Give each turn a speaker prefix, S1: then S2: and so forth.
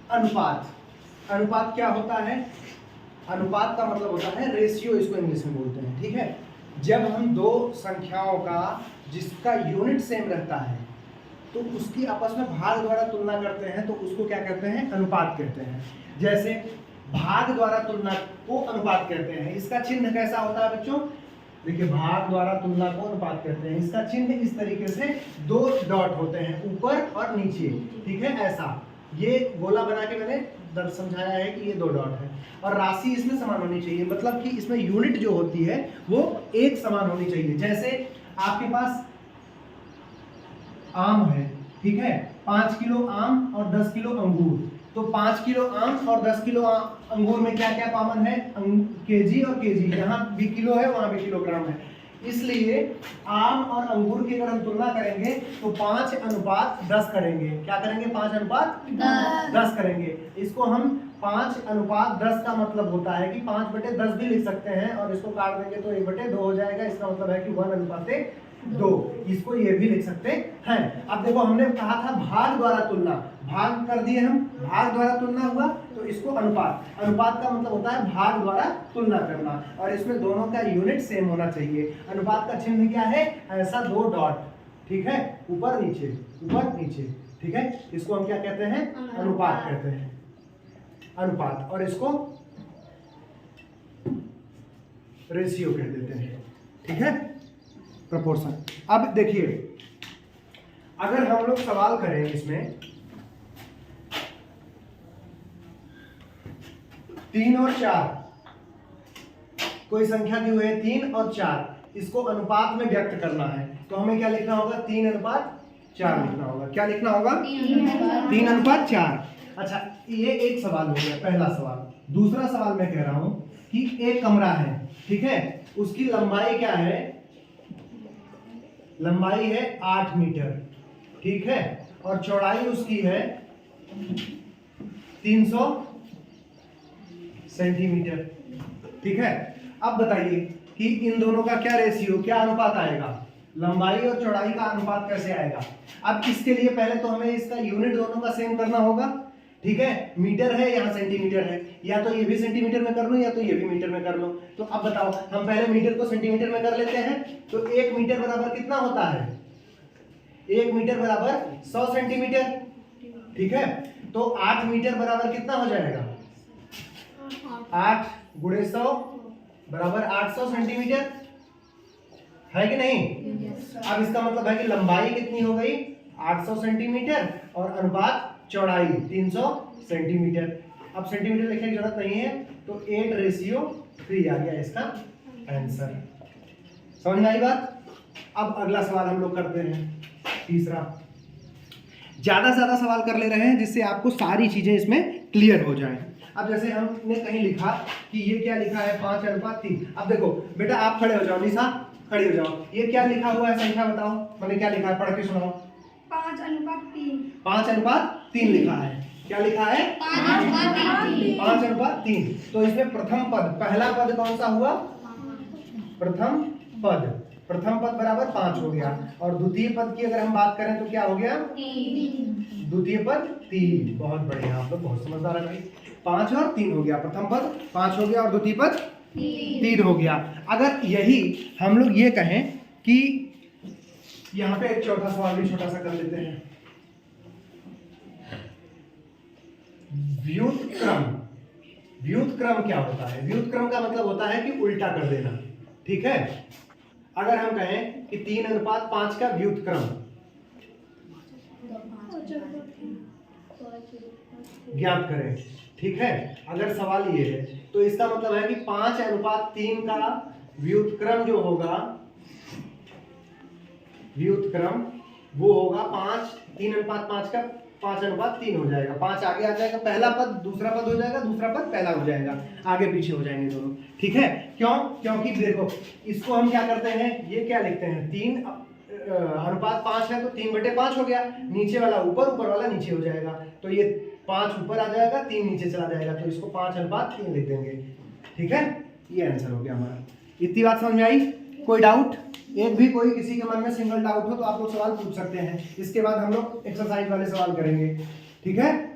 S1: अनुपात। अनुपात क्या होता है? अनुपात का मतलब होता है रेशियो, इसको इंग्लिश में बोलते हैं। ठीक है, जब हम दो संख्याओं का जिसका यूनिट सेम रहता है तो उसकी आपस में भाग द्वारा तुलना करते हैं तो उसको क्या कहते हैं? अनुपात कहते हैं। जैसे भाग द्वारा तुलना को अनुपात कहते हैं। इसका चिन्ह कैसा होता है बच्चों? देखिए, भाग द्वारा तुलना को अनुपात कहते हैं। इसका चिन्ह इस तरीके से दो डॉट होते हैं, ऊपर और नीचे। ठीक है, ऐसा ये गोला बना के मैंने समझाया है कि ये दो डॉट है, और राशि इसमें समान होनी चाहिए, मतलब कि इसमें यूनिट जो होती है वो एक समान होनी चाहिए। जैसे आपके पास आम है, ठीक है, 5 किलो आम और 10 किलो अंगूर, तो 5 किलो आम और 10 किलो अंगूर में क्या क्या कॉमन है? केजी और केजी, यहाँ भी किलो है वहां भी किलोग्राम है, इसलिए आम और अंगूर की अगर हम तुलना करेंगे तो 5:10 करेंगे। क्या करेंगे? 5:10 करेंगे। इसको हम 5:10 का मतलब होता है कि 5/10 भी लिख सकते हैं, और इसको काट देंगे तो 1/2 हो जाएगा। इसका मतलब है कि 1:2, इसको ये भी लिख सकते हैं। अब देखो, हमने कहा था भाग द्वारा तुलना, भाग कर दिए हम, भाग द्वारा तुलना हुआ, तो इसको अनुपात। अनुपात का मतलब होता है भाग द्वारा तुलना करना, और इसमें दोनों का यूनिट सेम होना चाहिए। अनुपात का चिन्ह क्या है? ऐसा दो डॉट, ठीक है, ऊपर नीचे ऊपर नीचे। ठीक है, इसको हम क्या कहते हैं? अनुपात कहते हैं, अनुपात। और इसको रेशियो कह देते हैं। ठीक है, प्रोपोर्शन। अब देखिए, अगर हम लोग सवाल करें इसमें 3 और 4, कोई संख्या दी हुई है 3 और 4, इसको अनुपात में व्यक्त करना है, तो हमें क्या लिखना होगा? 3:4 लिखना होगा। क्या लिखना होगा? 3:4। अच्छा, ये एक सवाल हो गया, पहला सवाल। दूसरा सवाल मैं कह रहा हूं कि एक कमरा है, ठीक है, उसकी लंबाई क्या है? लंबाई है 8 मीटर, ठीक है, और चौड़ाई उसकी है 300 सेंटीमीटर। ठीक है, अब बताइए कि इन दोनों का क्या रेशियो, क्या अनुपात आएगा? लंबाई और चौड़ाई का अनुपात कैसे आएगा? अब इसके लिए पहले तो हमें इसका यूनिट दोनों का सेम करना होगा। ठीक है, मीटर है, यहाँ सेंटीमीटर है, या तो ये भी सेंटीमीटर में कर लो या तो ये भी मीटर में कर लो। तो अब बताओ, हम पहले मीटर को सेंटीमीटर में कर लेते हैं। तो 1 मीटर बराबर कितना होता है? 1 मीटर बराबर 100 सेंटीमीटर। ठीक है, तो 8 मीटर बराबर कितना हो जाएगा? 8 × 100 बराबर 800 सेंटीमीटर, है कि नहीं? अब इसका मतलब है कि लंबाई कितनी हो गई? 800 सेंटीमीटर, और अनुपात चौड़ाई 300 सेंटीमीटर। अब सेंटीमीटर लिखने की जरूरत नहीं है, तो 8:3 आ गया इसका आंसर। समझ में आई बात? अब अगला सवाल हम लोग करते हैं, तीसरा। ज्यादा से ज्यादा सवाल कर ले रहे हैं जिससे आपको सारी चीजें इसमें क्लियर हो जाएं। अब जैसे हमने कहीं लिखा कि ये क्या लिखा है? 5:3। अब देखो बेटा, आप खड़े हो जाओ, निशा खड़ी हो जाओ। ये क्या लिखा हुआ है? संख्या बताओ, मैंने क्या लिखा है? पढ़ के सुनाओ।
S2: 5:3।
S1: 5:3 लिखा है। क्या लिखा है? 5:3। तो इसमें प्रथम पद, पहला पद कौन सा हुआ? प्रथम पद। प्रथम पद बराबर 5 हो गया, और द्वितीय पद की अगर हम बात करें तो क्या हो गया?
S2: 3।
S1: द्वितीय पद 3। बहुत बढ़िया, आप लोग बहुत समझदार है भाई। 5 और 3 हो गया, प्रथम पद 5 हो गया और द्वितीय पद 3 हो गया। अगर यही हम लोग ये कहें कि यहाँ पे एक चौथा सवाल भी छोटा सा कर लेते हैं। व्युत्क्रम। व्युत्क्रम क्या होता है? व्युत्क्रम का मतलब होता है कि उल्टा कर देना। ठीक है, अगर हम कहें कि 3:5 का व्युत्क्रम ज्ञात करें, ठीक है, अगर सवाल ये है तो इसका मतलब है कि 5:3 का व्युत्क्रम जो होगा, व्युत्क्रम वो होगा 3:5 का 5:3 हो जाएगा। 5 आगे आ जाएगा, पहला पद दूसरा पद हो जाएगा, दूसरा पद पहला हो जाएगा, आगे पीछे हो जाएंगे दोनों। ठीक है, क्यों? क्योंकि देखो, इसको हम क्या करते हैं, ये क्या लिखते हैं? 3:5 है तो 3/5 हो गया, नीचे वाला ऊपर, ऊपर वाला नीचे हो जाएगा, तो ये 5 ऊपर आ जाएगा, 3 नीचे चला जाएगा, तो इसको 5:3 लिख देंगे। ठीक है, ये आंसर हो गया हमारा। इतनी बात समझ में आई? कोई डाउट? एक भी कोई किसी के मन में सिंगल डाउट हो तो आप लोग सवाल पूछ सकते हैं। इसके बाद हम लोग एक्सरसाइज वाले सवाल करेंगे। ठीक है।